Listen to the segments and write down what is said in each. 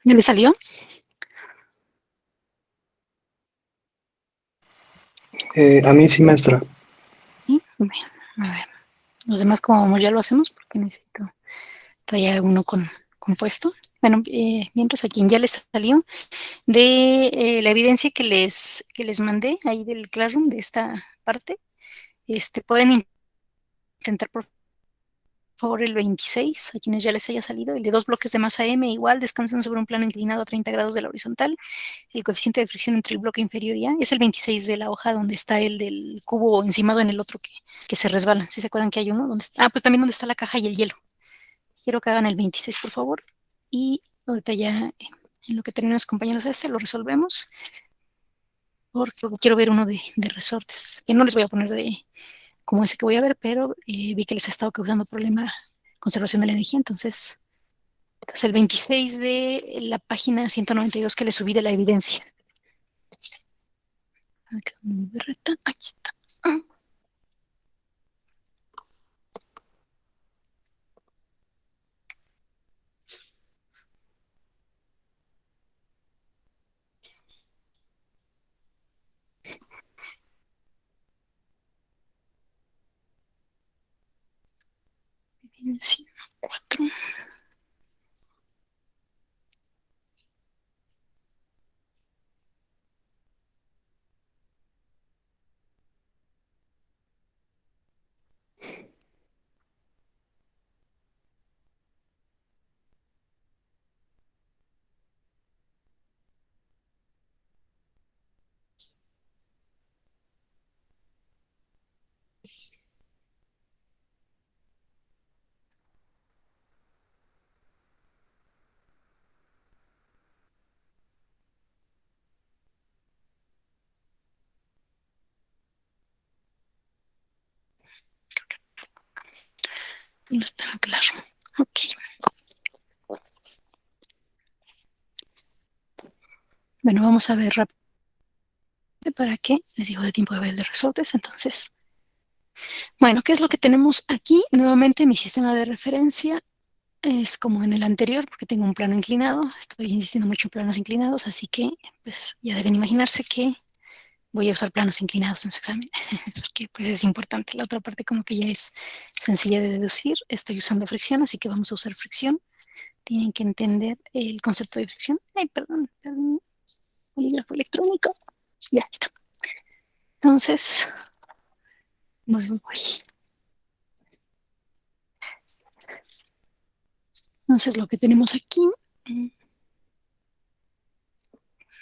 ¿Ya le salió? A mí sí, maestra. Sí, bueno, a ver. Los demás, como ya lo hacemos, porque necesito todavía uno compuesto. Bueno, mientras a quien ya les salió de la evidencia que les mandé ahí del Classroom, de esta parte, pueden intentar por favor el 26, a quienes ya les haya salido, el de 2 bloques de masa M, igual descansan sobre un plano inclinado a 30 grados de la horizontal. El coeficiente de fricción entre el bloque inferior y A es el 26 de la hoja donde está el del cubo encimado en el otro que se resbala. ¿Sí se acuerdan que hay uno? ¿Dónde está? Pues también donde está la caja y el hielo. Quiero que hagan el 26, por favor. Y ahorita ya, en lo que terminamos, compañeros, lo resolvemos. Porque quiero ver uno de resortes, que no les voy a poner como ese que voy a ver, pero vi que les ha estado causando problema conservación de la energía, entonces el 26 de la página 192 que le subí de la evidencia. Aquí está. Evidencia 4. No está claro. Ok. Bueno, vamos a ver rápido para que les digo de tiempo de ver el de resortes. Entonces, bueno, ¿qué es lo que tenemos aquí? Nuevamente mi sistema de referencia es como en el anterior, porque tengo un plano inclinado. Estoy insistiendo mucho en planos inclinados, así que pues ya deben imaginarse que voy a usar planos inclinados en su examen, porque pues es importante. La otra parte como que ya es sencilla de deducir. Estoy usando fricción, así que vamos a usar fricción. Tienen que entender el concepto de fricción. Ay, perdón, bolígrafo electrónico. Ya está. Entonces, bueno, entonces lo que tenemos aquí,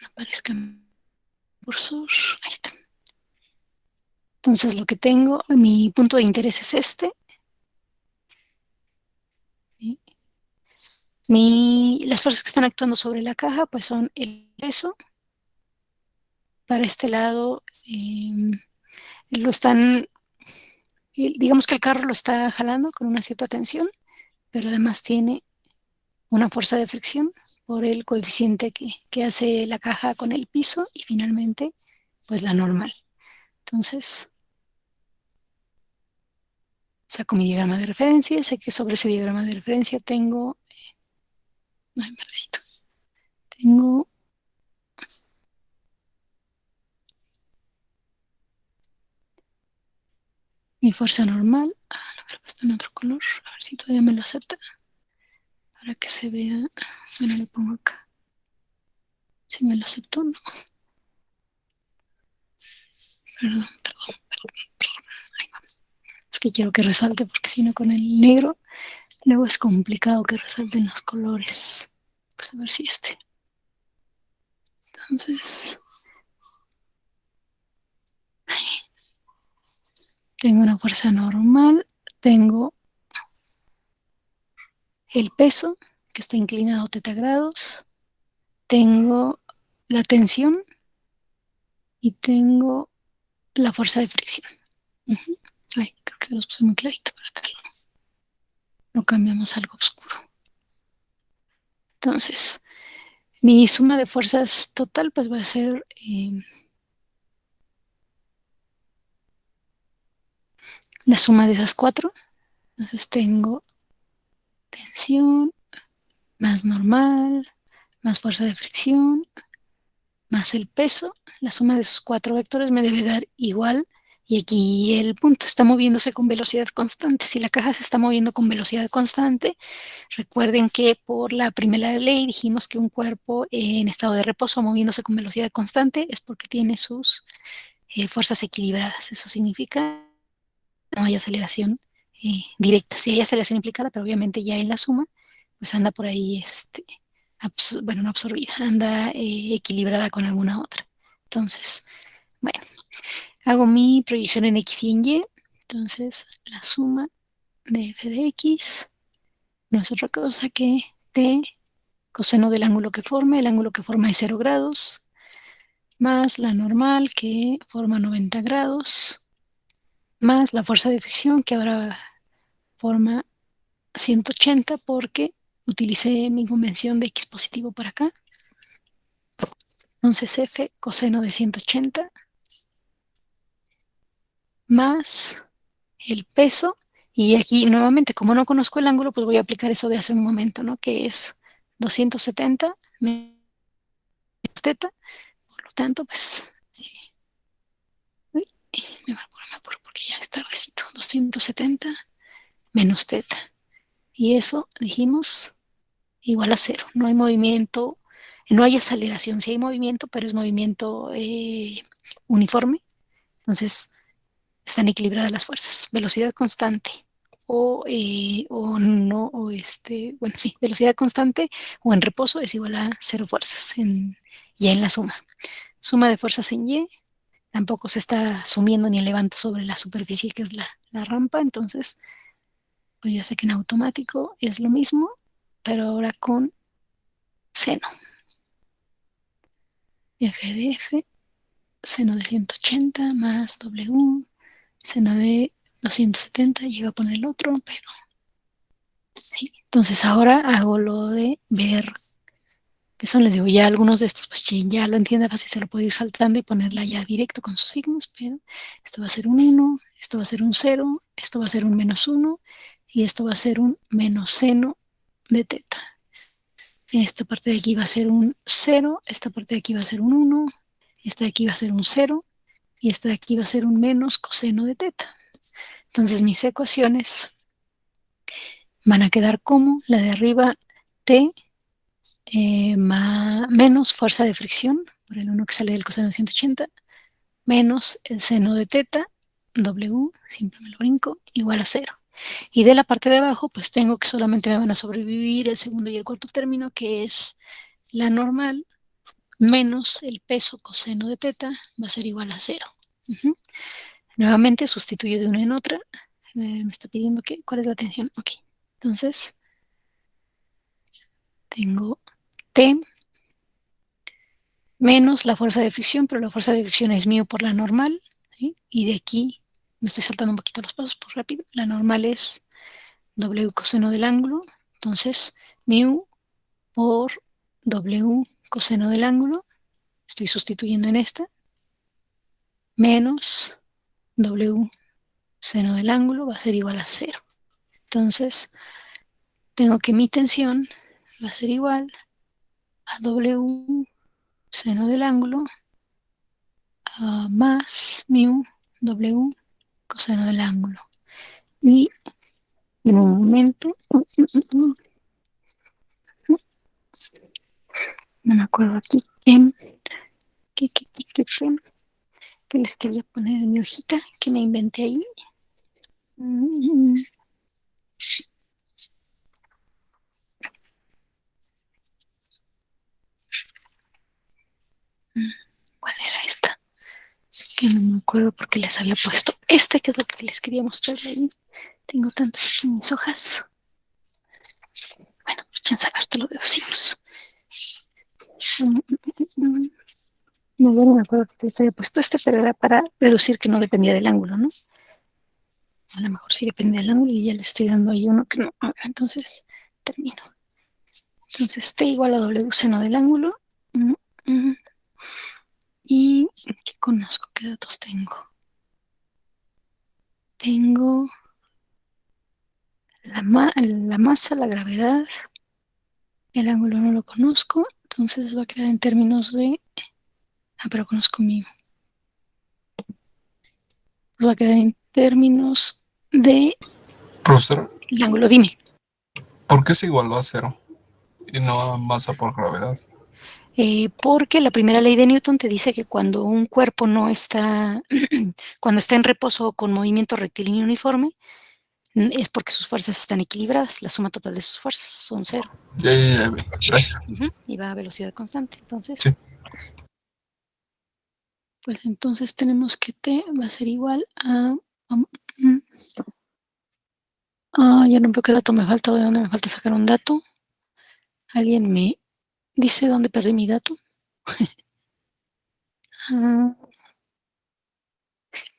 aparezca el cursor, ahí está. Entonces lo que tengo, mi punto de interés es este. Las fuerzas que están actuando sobre la caja pues son el peso. Para este lado lo están, digamos que el carro lo está jalando con una cierta tensión, pero además tiene una fuerza de fricción por el coeficiente que hace la caja con el piso y finalmente pues la normal. Entonces Saco mi diagrama de referencia y sé que sobre ese diagrama de referencia tengo... Ay, maldito. Tengo mi fuerza normal. Ah, lo hubiera puesto en otro color. A ver si todavía me lo acepta. Para que se vea. Bueno, lo pongo acá. Si me lo aceptó, no. Perdón, perdón, perdón. Ahí va. Es que quiero que resalte porque si no con el negro luego es complicado que resalten los colores. Pues a ver si este. Entonces, tengo una fuerza normal. Tengo el peso que está inclinado teta grados. Tengo la tensión y tengo la fuerza de fricción. Uh-huh. Ay, creo que se los puse muy clarito para que lo cambiamos a algo oscuro. Entonces, mi suma de fuerzas total pues va a ser la suma de esas cuatro. Entonces tengo tensión más normal, más fuerza de fricción, más el peso. La suma de esos cuatro vectores me debe dar igual. Y aquí el punto está moviéndose con velocidad constante. Si la caja se está moviendo con velocidad constante, recuerden que por la primera ley dijimos que un cuerpo en estado de reposo moviéndose con velocidad constante es porque tiene sus fuerzas equilibradas. Eso significa que no hay aceleración directa. Sí hay aceleración implicada, pero obviamente ya en la suma, pues anda por ahí, bueno, no absorbida, anda equilibrada con alguna otra. Entonces, bueno, hago mi proyección en X y en Y. Entonces, la suma de f de X no es otra cosa que t coseno del ángulo que forma. El ángulo que forma es 0 grados, más la normal que forma 90 grados, más la fuerza de fricción que ahora forma 180 porque utilicé mi convención de X positivo para acá. Entonces F coseno de 180 más el peso. Y aquí nuevamente, como no conozco el ángulo, pues voy a aplicar eso de hace un momento, ¿no? Que es 270 menos teta. Por lo tanto, pues... uy, me va a poner más porque ya está recito. 270 menos teta. Y eso, dijimos, igual a cero. No hay movimiento, no hay aceleración. Sí hay movimiento, pero es movimiento uniforme. Entonces, están equilibradas las fuerzas. Velocidad constante o no, bueno, sí, velocidad constante o en reposo es igual a cero fuerzas ya en la suma. Suma de fuerzas en Y tampoco se está sumiendo ni elevando sobre la superficie que es la rampa, entonces pues ya sé que en automático es lo mismo, pero ahora con seno. F de F, seno de 180 más W, seno de 270, llega a poner el otro, pero sí. Entonces ahora hago lo de ver, que son, les digo, ya algunos de estos, pues ya lo entiende fácil, se lo puede ir saltando y ponerla ya directo con sus signos, pero esto va a ser un 1, esto va a ser un 0, esto va a ser un menos 1 y esto va a ser un menos seno de teta. Esta parte de aquí va a ser un 0, esta parte de aquí va a ser un 1, esta de aquí va a ser un 0 y esta de aquí va a ser un menos coseno de teta. Entonces mis ecuaciones van a quedar como la de arriba t menos fuerza de fricción por el 1 que sale del coseno de 180 menos el seno de teta w, siempre me lo brinco, igual a 0. Y de la parte de abajo pues tengo que solamente me van a sobrevivir el segundo y el cuarto término, que es la normal menos el peso coseno de teta va a ser igual a 0. Nuevamente sustituyo de una en otra. Me está pidiendo que, ¿cuál es la tensión? Ok, entonces tengo T menos la fuerza de fricción, pero la fuerza de fricción es mu por la normal, ¿sí? Y de aquí me estoy saltando un poquito los pasos por rápido. La normal es W coseno del ángulo, entonces mu por W coseno del ángulo, estoy sustituyendo en esta, menos W seno del ángulo va a ser igual a 0. Entonces, tengo que mi tensión va a ser igual a W seno del ángulo más mu W coseno del ángulo. Y en un momento, no me acuerdo aquí que les quería poner en mi hojita que me inventé ahí. ¿Cuál era esta? Que no me acuerdo porque les había puesto este, que es lo que les quería mostrar ahí. Tengo tantos aquí en mis hojas. Bueno, pues chance te lo deducimos. No me acuerdo que les había puesto este, pero era para deducir que no dependía del ángulo, ¿no? A lo mejor sí depende del ángulo y ya le estoy dando ahí uno que no. Entonces, termino. Entonces, T igual a W seno del ángulo. ¿Y qué conozco? ¿Qué datos tengo? Tengo la masa, la gravedad, el ángulo no lo conozco, entonces va a quedar en términos de... pero conozco mi... Pues va a quedar en términos de... Profesor, el ángulo, dime. ¿por qué se igualó a 0 y no a masa por gravedad? Porque la primera ley de Newton te dice que cuando un cuerpo no está... cuando está en reposo con movimiento rectilíneo uniforme, es porque sus fuerzas están equilibradas, la suma total de sus fuerzas son 0. Ya, gracias. Y va a velocidad constante, entonces... Sí. Pues entonces tenemos que T va a ser igual a... ya no veo qué dato me falta, de dónde me falta sacar un dato. ¿Alguien me dice dónde perdí mi dato? A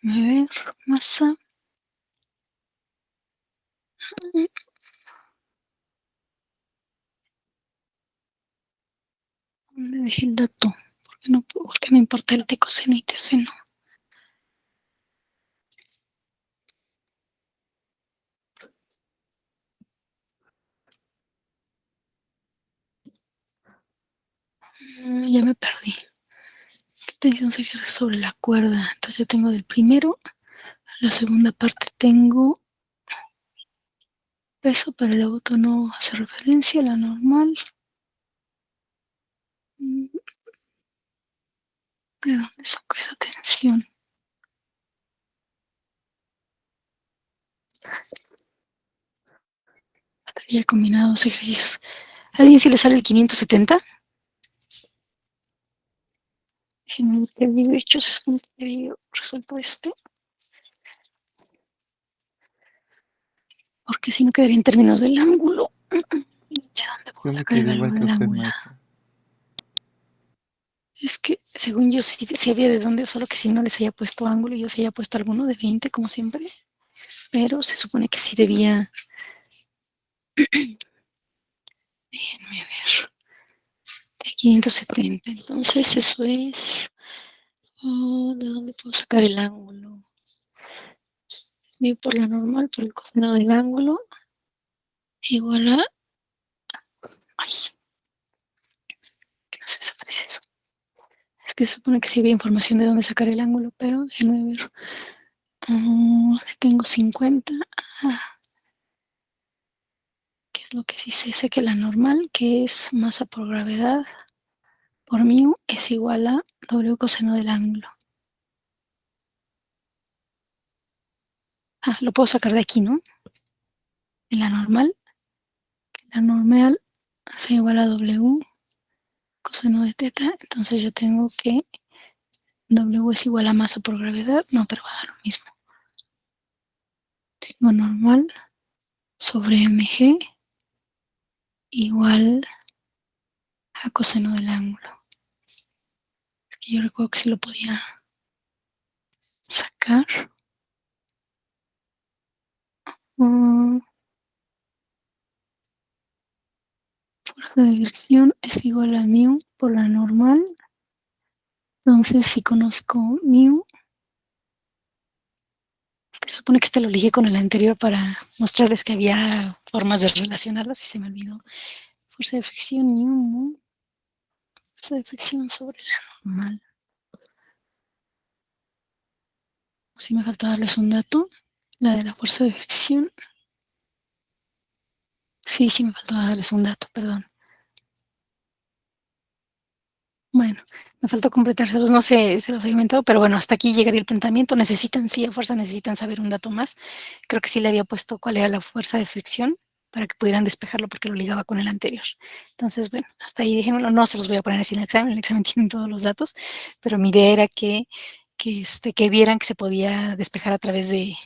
ver, masa. ¿Dónde dejé el dato? ¿Por qué no importa el T coseno y T seno? Ya me perdí. Tensión se ejerce sobre la cuerda. Entonces yo tengo del primero. La segunda parte tengo peso, pero el auto no hace referencia a la normal. ¿De dónde saco esa tensión? Batería combinada, dos ejercicios. ¿A alguien si le sale el 570? Déjenme ver qué había hecho, se supone que había resuelto este. Porque si no quedaría en términos del ángulo. ¿De dónde puedo sacar el valor del ángulo? Es que, según yo, sí había de dónde, solo que si no les haya puesto ángulo, yo sí haya puesto alguno de 20, como siempre. Pero se supone que sí debía... Déjenme ver. De 570. Entonces, eso es... ¿de dónde puedo sacar el ángulo? Mi por la normal, por el coseno del ángulo, igual a... Ay, que no se desaparece eso. Es que se supone que sí había información de dónde sacar el ángulo, pero déjenme ver. Si tengo 50. ¿Qué es lo que sí sé? Sé que la normal, que es masa por gravedad, por mu, es igual a W coseno del ángulo. Lo puedo sacar de aquí, ¿no? En la normal es igual a W coseno de teta, entonces yo tengo que W es igual a masa por gravedad, no, pero va a dar lo mismo. Tengo normal sobre mg igual a coseno del ángulo. Es que yo recuerdo que sí lo podía sacar. Fuerza de dirección es igual a mu por la normal. Entonces, si conozco mu, que supone que este lo ligué con el anterior para mostrarles que había formas de relacionarlas y se me olvidó. Fuerza de fricción y humo. Fuerza de fricción sobre la normal. Sí me falta darles un dato. La de la fuerza de fricción. Sí me faltó darles un dato, perdón. Bueno, me faltó completárselos, no sé, se los he inventado, pero bueno, hasta aquí llegaría el planteamiento. Necesitan, sí, a fuerza necesitan saber un dato más. Creo que sí le había puesto cuál era la fuerza de fricción para que pudieran despejarlo porque lo ligaba con el anterior. Entonces, bueno, hasta ahí déjenmelo. No se los voy a poner así en el examen tiene todos los datos, pero mi idea era que vieran que se podía despejar a través de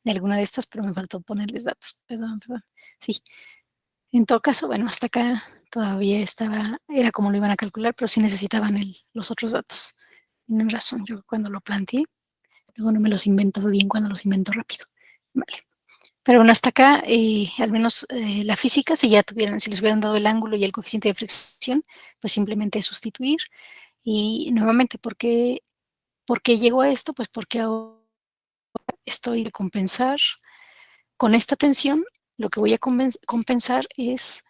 alguna de estas, pero me faltó ponerles datos. Perdón. Sí, en todo caso, bueno, hasta acá todavía era como lo iban a calcular, pero sí necesitaban los otros datos. Tienen razón, yo cuando lo planteé, luego no me los invento bien cuando los invento rápido. Vale. Pero bueno, hasta acá, al menos la física, si les hubieran dado el ángulo y el coeficiente de fricción, pues simplemente sustituir. Y nuevamente, ¿por qué llegó a esto? Pues porque ahora estoy de compensar con esta tensión, lo que voy a compensar es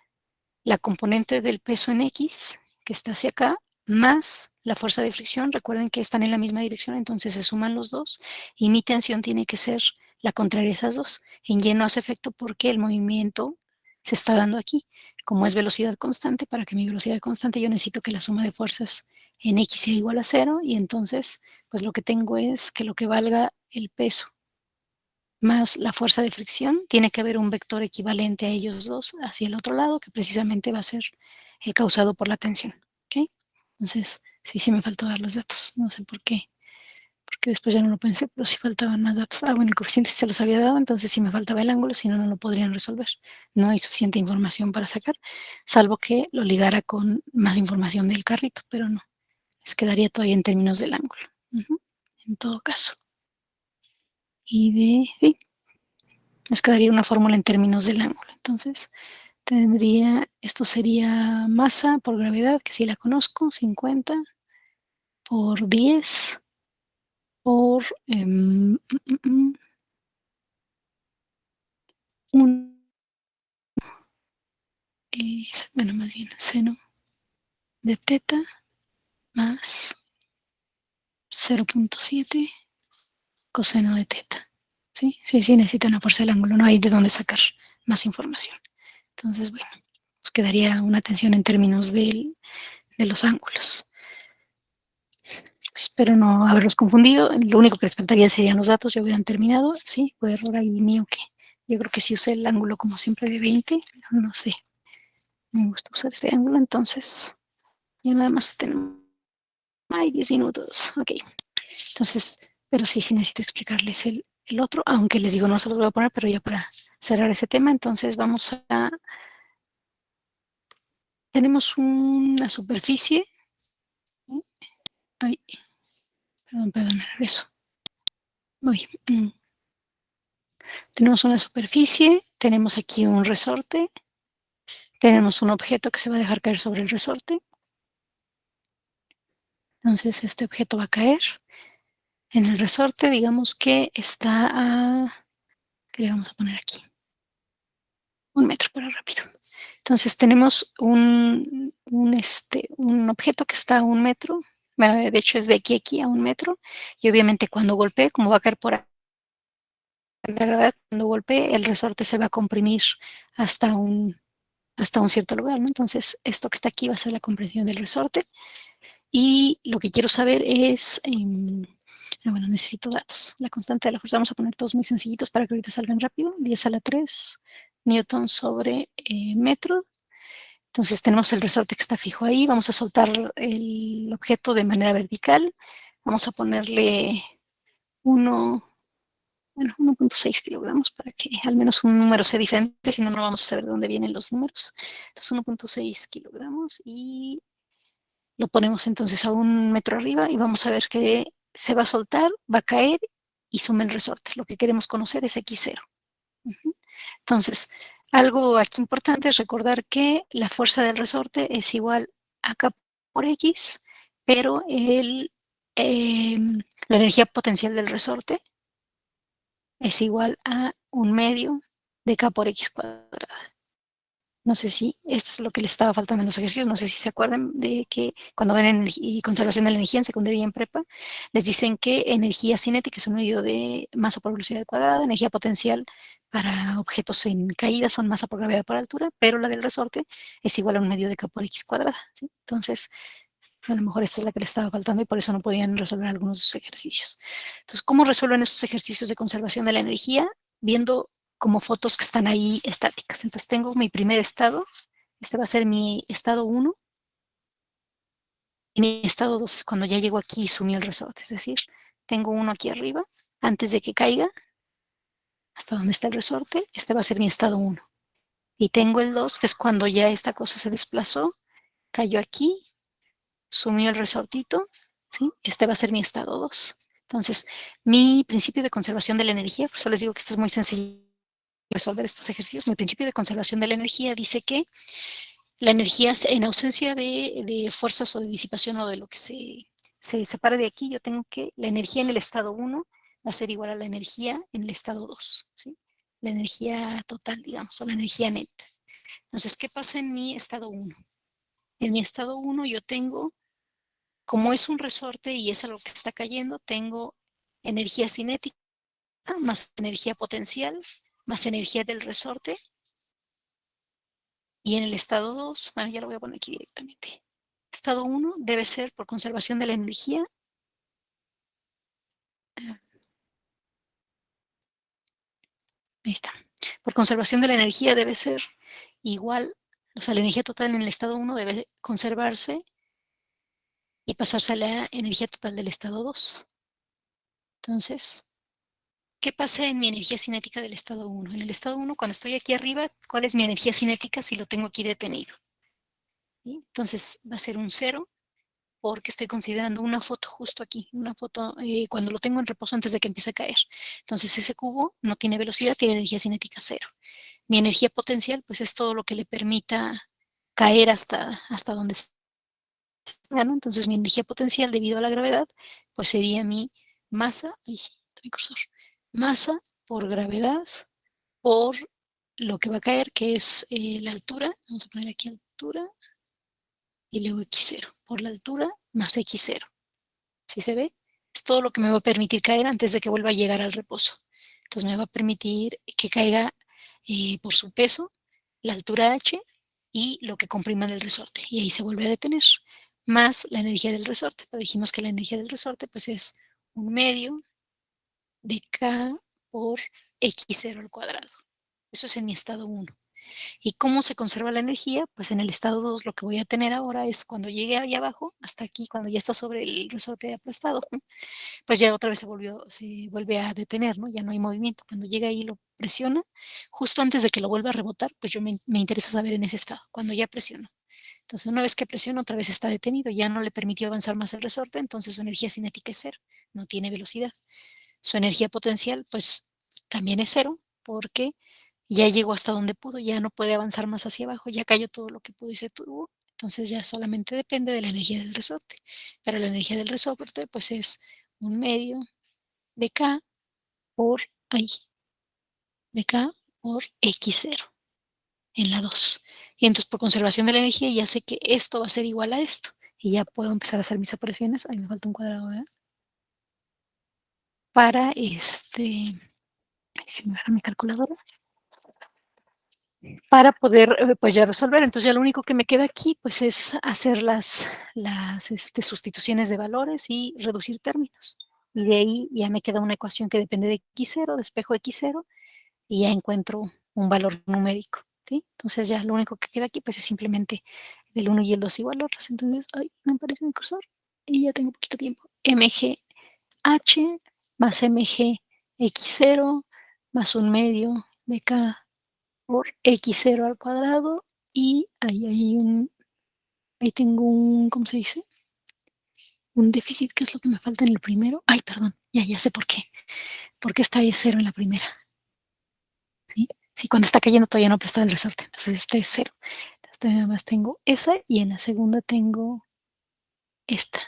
la componente del peso en X, que está hacia acá, más la fuerza de fricción. Recuerden que están en la misma dirección, entonces se suman los dos. Y mi tensión tiene que ser la contraria a esas dos. En Y no hace efecto porque el movimiento se está dando aquí. Como es velocidad constante, para que mi velocidad constante yo necesito que la suma de fuerzas en X sea igual a 0. Y entonces, pues lo que tengo es que lo que valga el peso más la fuerza de fricción, tiene que haber un vector equivalente a ellos dos hacia el otro lado, que precisamente va a ser el causado por la tensión. ¿Okay? Entonces, sí me faltó dar los datos. No sé por qué, porque después ya no lo pensé, pero sí faltaban más datos. Bueno, el coeficiente se los había dado, entonces sí me faltaba el ángulo, si no, no lo podrían resolver. No hay suficiente información para sacar, salvo que lo ligara con más información del carrito, pero no. Les quedaría todavía en términos del ángulo. En todo caso. Sí, les quedaría una fórmula en términos del ángulo. Entonces, esto sería masa por gravedad, que sí la conozco, 50 por 10 por bueno, más bien seno de teta más 0.7 coseno de teta. ¿Sí? Sí, necesitan una fuerza del ángulo, no hay de dónde sacar más información. Entonces, bueno, nos quedaría una tensión en términos de los ángulos. Espero no haberlos confundido. Lo único que les faltaría serían los datos. Ya hubieran terminado. Sí, fue error ahí mío que yo creo que sí usé el ángulo como siempre de 20. No sé. Me gusta usar este ángulo. Entonces, ya nada más tenemos. Ay, 10 minutos. Ok. Entonces, pero sí necesito explicarles el otro. Aunque les digo, no se los voy a poner, pero ya para cerrar ese tema. Entonces, vamos a. Tenemos una superficie. Ay, perdón, regreso. Voy. Tenemos una superficie, tenemos aquí un resorte, tenemos un objeto que se va a dejar caer sobre el resorte. Entonces este objeto va a caer en el resorte, digamos que está ¿qué le vamos a poner aquí? 1 metro para rápido. Entonces tenemos un objeto que está a 1 metro, bueno, de hecho es de aquí a 1 metro, y obviamente cuando golpee, como va a caer por ahí, la gravedad, cuando golpee, el resorte se va a comprimir hasta un cierto lugar, ¿no? Entonces, esto que está aquí va a ser la compresión del resorte. Y lo que quiero saber es, bueno, necesito datos. La constante de la fuerza, vamos a poner todos muy sencillitos para que ahorita salgan rápido. 10 a la 3 newton sobre metro. Entonces tenemos el resorte que está fijo ahí. Vamos a soltar el objeto de manera vertical. Vamos a ponerle 1.6 kilogramos para que al menos un número sea diferente, si no, no vamos a saber de dónde vienen los números. Entonces 1.6 kilogramos y lo ponemos entonces a 1 metro arriba y vamos a ver que se va a soltar, va a caer y suma el resorte. Lo que queremos conocer es X0. Entonces, algo aquí importante es recordar que la fuerza del resorte es igual a K por X, pero la energía potencial del resorte es igual a 1/2 de K por X cuadrada. No sé si esto es lo que les estaba faltando en los ejercicios, no sé si se acuerdan de que cuando ven conservación de la energía en secundaria y en prepa, les dicen que energía cinética es un medio de masa por velocidad cuadrada, energía potencial para objetos en caída son masa por gravedad por altura, pero la del resorte es igual a 1/2 de K por X cuadrada, ¿sí? Entonces, a lo mejor esta es la que les estaba faltando y por eso no podían resolver algunos de sus ejercicios. Entonces, ¿cómo resuelven esos ejercicios de conservación de la energía? Viendo como fotos que están ahí estáticas. Entonces, tengo mi primer estado, este va a ser mi estado 1, y mi estado 2 es cuando ya llego aquí y sumí el resorte, es decir, tengo uno aquí arriba, antes de que caiga, hasta donde está el resorte, este va a ser mi estado 1. Y tengo el 2, que es cuando ya esta cosa se desplazó, cayó aquí, sumió el resortito, ¿sí? Este va a ser mi estado 2. Entonces, mi principio de conservación de la energía, por eso les digo que esto es muy sencillo resolver estos ejercicios. Mi principio de conservación de la energía dice que la energía, en ausencia de fuerzas o de disipación o de lo que se separe de aquí, yo tengo que la energía en el estado 1 va a ser igual a la energía en el estado 2, ¿sí? La energía total, digamos, o la energía neta. Entonces, ¿qué pasa en mi estado 1? En mi estado 1 yo tengo, como es un resorte y es algo que está cayendo, tengo energía cinética más energía potencial más energía del resorte. Y en el estado 2, bueno, ya lo voy a poner aquí directamente. Estado 1 debe ser por conservación de la energía. Ahí está. Por conservación de la energía debe ser igual, o sea, la energía total en el estado 1 debe conservarse y pasarse a la energía total del estado 2. Entonces, ¿qué pasa en mi energía cinética del estado 1? En el estado 1, cuando estoy aquí arriba, ¿cuál es mi energía cinética si lo tengo aquí detenido? ¿Sí? Entonces, va a ser un 0 porque estoy considerando una foto justo aquí, una foto cuando lo tengo en reposo antes de que empiece a caer. Entonces ese cubo no tiene velocidad, tiene energía cinética 0. Mi energía potencial, pues es todo lo que le permita caer hasta donde se ¿no? Entonces mi energía potencial debido a la gravedad, pues sería mi masa, mi cursor, masa por gravedad por lo que va a caer, que es la altura, vamos a poner aquí altura, y luego x0, por la altura más x0. ¿Sí se ve? Es todo lo que me va a permitir caer antes de que vuelva a llegar al reposo. Entonces me va a permitir que caiga por su peso, la altura h y lo que comprima del resorte. Y ahí se vuelve a detener. Más la energía del resorte. Pero dijimos que la energía del resorte pues es 1/2 de K por X0 al cuadrado. Eso es en mi estado 1. ¿Y cómo se conserva la energía? Pues en el estado 2 lo que voy a tener ahora es cuando llegue ahí abajo, hasta aquí, cuando ya está sobre el resorte aplastado, pues ya otra vez se vuelve a detener, ¿no? Ya no hay movimiento. Cuando llega ahí lo presiona, justo antes de que lo vuelva a rebotar, pues yo me interesa saber en ese estado, cuando ya presiono. Entonces, una vez que presiona, otra vez está detenido, ya no le permitió avanzar más el resorte, entonces su energía cinética es 0, no tiene velocidad. Su energía potencial, pues también es 0, porque ya llegó hasta donde pudo, ya no puede avanzar más hacia abajo, ya cayó todo lo que pudo y se tuvo, entonces ya solamente depende de la energía del resorte. Pero la energía del resorte, pues es 1/2 de K por ahí, de K por X0 en la 2. Y entonces por conservación de la energía ya sé que esto va a ser igual a esto. Y ya puedo empezar a hacer mis operaciones. Ahí me falta un cuadrado, ¿verdad? Para si me deja mi calculadora, para poder pues ya resolver. Entonces ya lo único que me queda aquí pues es hacer las sustituciones de valores y reducir términos. Y de ahí ya me queda una ecuación que depende de x0, de espejo x0, y ya encuentro un valor numérico, ¿sí? Entonces ya lo único que queda aquí pues es simplemente del 1 y el 2 igualarlas. Entonces, ay, me aparece mi cursor y ya tengo poquito tiempo. mgh más mgx0 más 1/2 de k por x0 al cuadrado y ahí tengo un, ¿cómo se dice? Un déficit, ¿qué es lo que me falta en el primero? Ay, perdón, ya sé por qué. Porque está ahí 0 en la primera. ¿Sí? Sí, cuando está cayendo todavía no ha prestado el resorte, entonces este es 0. Entonces nada más tengo esa y en la segunda tengo esta.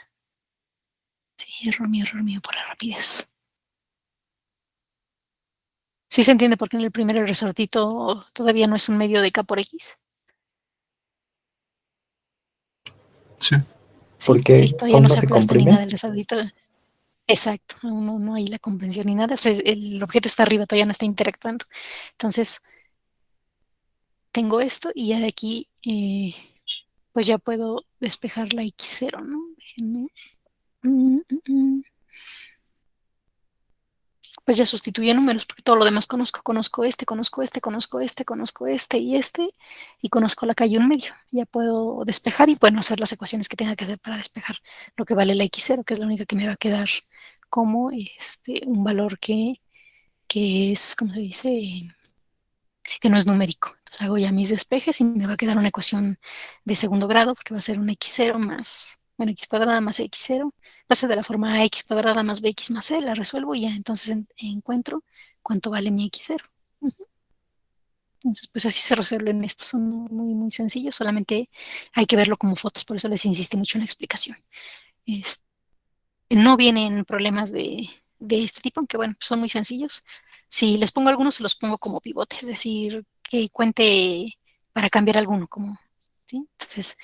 Sí, error mío por la rapidez. ¿Sí se entiende por qué en el primer resortito todavía no es un medio de K por X? Sí. Sí, Porque todavía aún no no se se aplasta ni nada comprime. el resortito. Exacto, aún no hay la comprensión ni nada. O sea, el objeto está arriba, todavía no está interactuando. Entonces, tengo esto y ya de aquí, pues ya puedo despejar la X0, ¿no? Déjenme. Pues ya sustituye números, porque todo lo demás conozco. Conozco este, conozco este, conozco este, conozco este, y conozco la calle 1 medio. Ya puedo despejar y bueno, hacer las ecuaciones que tenga que hacer para despejar lo que vale la X0, que es la única que me va a quedar como un valor que es, ¿cómo se dice? Que no es numérico. Entonces hago ya mis despejes y me va a quedar una ecuación de segundo grado, porque va a ser un X0 más, bueno, X cuadrada más X0, va a ser de la forma X cuadrada más BX más C, la resuelvo y ya entonces encuentro cuánto vale mi X0. Entonces, pues así se resuelven estos, son muy, muy sencillos, solamente hay que verlo como fotos, por eso les insistí mucho en la explicación. Este, no vienen problemas de este tipo, aunque bueno, son muy sencillos. Si les pongo algunos, se los pongo como pivote, es decir, que cuente para cambiar alguno, como, ¿sí? Entonces,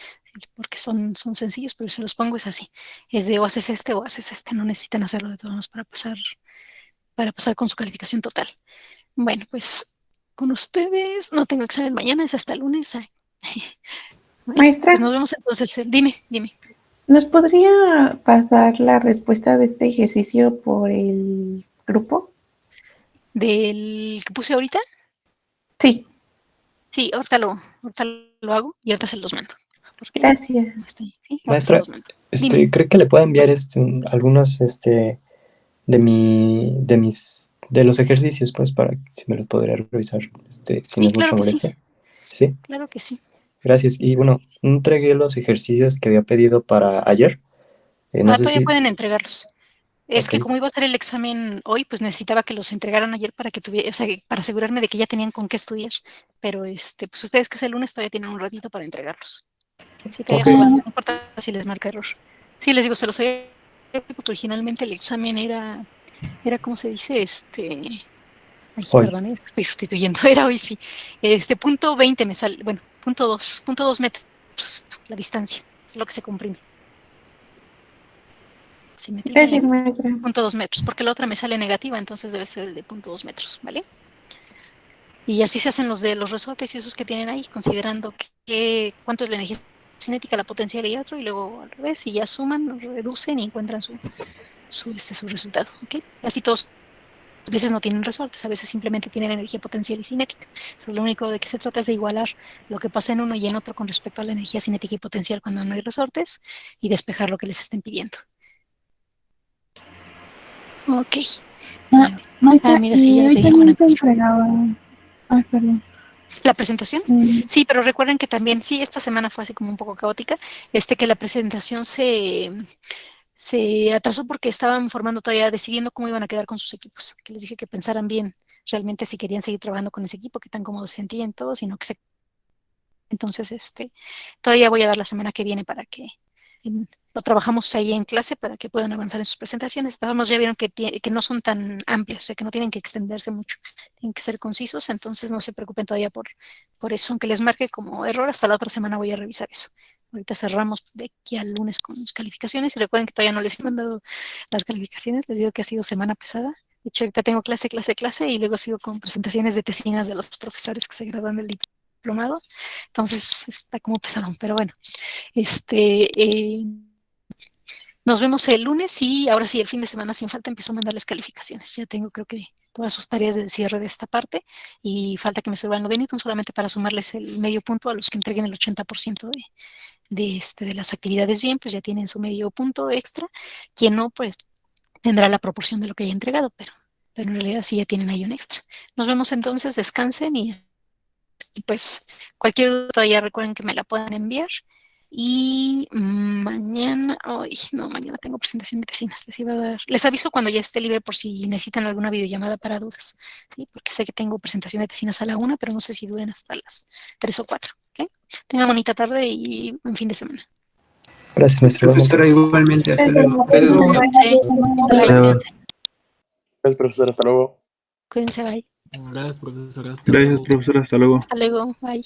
porque son sencillos, pero si se los pongo es así. Es de o haces este o haces este, no necesitan hacerlo de todos modos para pasar con su calificación total. Bueno, pues con ustedes no tengo examen mañana, es hasta el lunes. Ay. Bueno, pues Maestra, nos vemos entonces. Dime. ¿nos podría pasar la respuesta de este ejercicio por el grupo? Del que puse ahorita. Sí, Sí, ahorita lo hago y ahorita se los mando. Porque gracias. no estoy, sí, ahorita se Maestra, los mando. Dime. ¿cree que le pueda enviar algunos de los ejercicios, pues, para si me los podría revisar, si no Sí, es mucha molestia? Sí, claro que sí. gracias. Y bueno, no entregué los ejercicios que había pedido para ayer. No sé Todavía si. pueden entregarlos. Es Ok, que como iba a hacer el examen hoy, pues necesitaba que los entregaran ayer para que tuviera, o sea, para asegurarme de que ya tenían con qué estudiar. Pero pues ustedes que es el lunes todavía tienen un ratito para entregarlos. Sí, todavía ok. súbanlos, no importa si les marca error. Sí, les digo, se los había porque originalmente el examen era ¿cómo se dice? Ay, Hoy. perdón, es que estoy sustituyendo. Era hoy sí. Punto 20 me sale, bueno, punto dos metros, la distancia, es lo que se comprime. Simetría Gracias, en maestra. punto 2 metros, porque la otra me sale negativa, entonces debe ser el de punto 2 metros, ¿vale? Y así se hacen los de los resortes y esos que tienen ahí, considerando cuánto es la energía cinética, la potencial y otro, y luego al revés, y ya suman, reducen y encuentran su resultado, ¿ok? Así todos a veces no tienen resortes, a veces simplemente tienen energía potencial y cinética. Entonces, lo único de que se trata es de igualar lo que pasa en uno y en otro con respecto a la energía cinética y potencial cuando no hay resortes y despejar lo que les estén pidiendo. Ok. Vale. Maestra, Mira, sí, ya y lo hoy tenía Juan también se Antonio. entregaba. Ay, perdón. ¿La presentación? Mm, Sí, pero recuerden que también, sí, esta semana fue así como un poco caótica, que la presentación se atrasó porque estaban formando todavía, decidiendo cómo iban a quedar con sus equipos, que les dije que pensaran bien realmente si querían seguir trabajando con ese equipo, que tan cómodos se sentían todos, sino que entonces, todavía voy a dar la semana que viene para que lo trabajamos ahí en clase para que puedan avanzar en sus presentaciones. Vamos, ya vieron que no son tan amplios, o sea, que no tienen que extenderse mucho, tienen que ser concisos, entonces no se preocupen todavía por eso, aunque les marque como error, hasta la otra semana voy a revisar eso. Ahorita cerramos de aquí al lunes con las calificaciones y recuerden que todavía no les he mandado las calificaciones, les digo que ha sido semana pesada. De hecho, ahorita tengo clase y luego sigo con presentaciones de tesinas de los profesores que se gradúan del diplomado. Entonces está como pesado, pero bueno, nos vemos el lunes y ahora sí, el fin de semana sin falta empiezo a mandarles calificaciones. Ya tengo creo que todas sus tareas del cierre de esta parte y falta que me suban lo de Newton solamente para sumarles el medio punto a los que entreguen el 80% de las actividades bien, pues ya tienen su medio punto extra. Quien no, pues tendrá la proporción de lo que haya entregado, pero en realidad sí ya tienen ahí un extra. Nos vemos entonces, descansen y pues cualquier duda ya recuerden que me la pueden enviar. Y mañana, ay, no, mañana tengo presentación de tesinas, les iba a dar, les aviso cuando ya esté libre por si necesitan alguna videollamada para dudas, ¿sí? Porque sé que tengo presentación de tesinas a la 1, pero no sé si duren hasta las 3 o 4, ¿ok? Tengan bonita tarde y buen fin de semana. Gracias, maestra. Profesora, igualmente, hasta Gracias, luego. maestra. Cuídense, Semana. bye, Gracias, profesor. Hasta luego. cuídense, bye. Gracias, profesora. Hasta Gracias, luego. profesora. Hasta luego. Hasta luego. Bye.